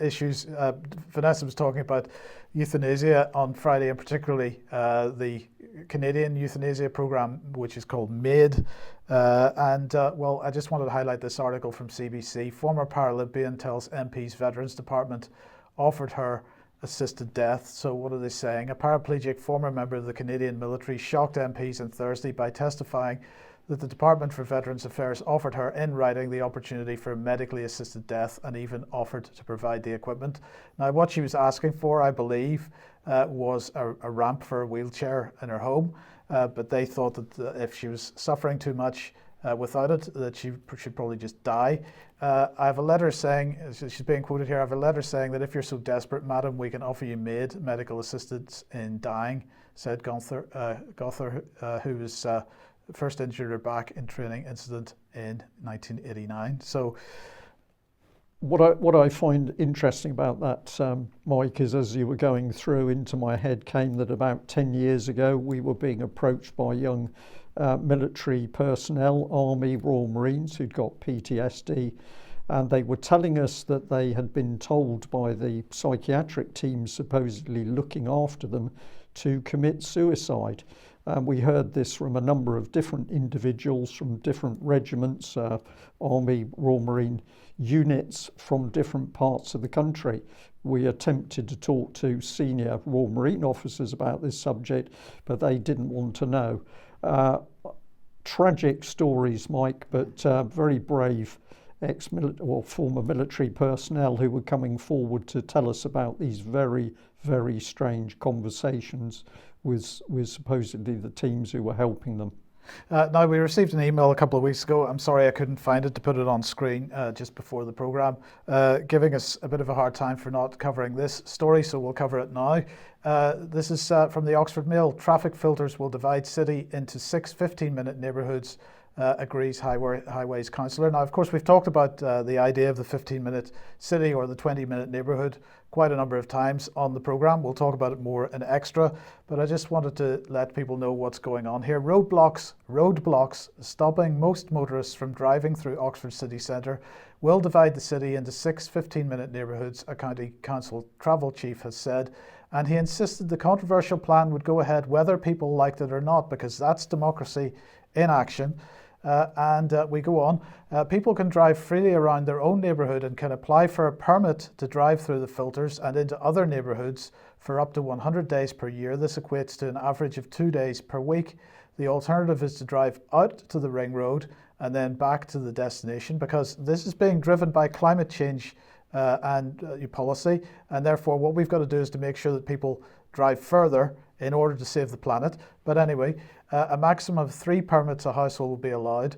issues. Vanessa was talking about euthanasia on Friday, and particularly the Canadian euthanasia program, which is called MAID. Well, I just wanted to highlight this article from CBC. Former Paralympian tells MP's Veterans Department offered her assisted death. So what are they saying? A paraplegic former member of the Canadian military shocked MPs on Thursday by testifying that the Department for Veterans Affairs offered her in writing the opportunity for medically assisted death and even offered to provide the equipment. Now, what she was asking for, I believe, was a ramp for a wheelchair in her home, but they thought that if she was suffering too much without it, that she should probably just die. I have a letter saying, she's being quoted here, I have a letter saying that if you're so desperate, madam, we can offer you MAID, medical assistance in dying, said Gother, who was first injured her back in training incident in 1989. So what I find interesting about that, Mike, is as you were going through, into my head came that about 10 years ago we were being approached by young military personnel, Army, Royal Marines, who'd got PTSD, and they were telling us that they had been told by the psychiatric team supposedly looking after them to commit suicide. We heard this from a number of different individuals from different regiments, Army, Royal Marine units from different parts of the country. We attempted to talk to senior Royal Marine officers about this subject, but they didn't want to know. Tragic stories, Mike, but very brave ex-military or former military personnel who were coming forward to tell us about these very, very strange conversations with supposedly the teams who were helping them. Now, we received an email a couple of weeks ago. I'm sorry I couldn't find it to put it on screen just before the programme, giving us a bit of a hard time for not covering this story, so we'll cover it now. This is from the Oxford Mail. Traffic filters will divide city into 6 15-minute neighbourhoods, agrees Highways councillor. Now, of course, we've talked about the idea of the 15-minute city or the 20-minute neighbourhood quite a number of times on the programme. We'll talk about it more in extra, but I just wanted to let people know what's going on here. Roadblocks stopping most motorists from driving through Oxford city centre will divide the city into 6 15-minute neighbourhoods, a county council travel chief has said. And he insisted the controversial plan would go ahead whether people liked it or not, because that's democracy in action. We go on. People can drive freely around their own neighbourhood and can apply for a permit to drive through the filters and into other neighbourhoods for up to 100 days per year. This equates to an average of 2 days per week. The alternative is to drive out to the ring road and then back to the destination, because this is being driven by climate change and policy, and therefore what we've got to do is to make sure that people drive further in order to save the planet. But anyway, a maximum of 3 permits a household will be allowed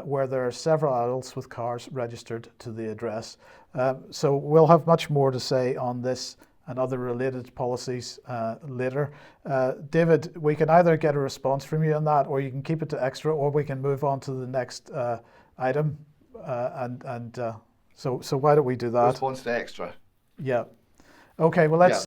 where there are several adults with cars registered to the address. So we'll have much more to say on this and other related policies later. David, we can either get a response from you on that, or you can keep it to extra, or we can move on to the next item. So why don't we do that? Response to extra. Yeah. Okay, well, let's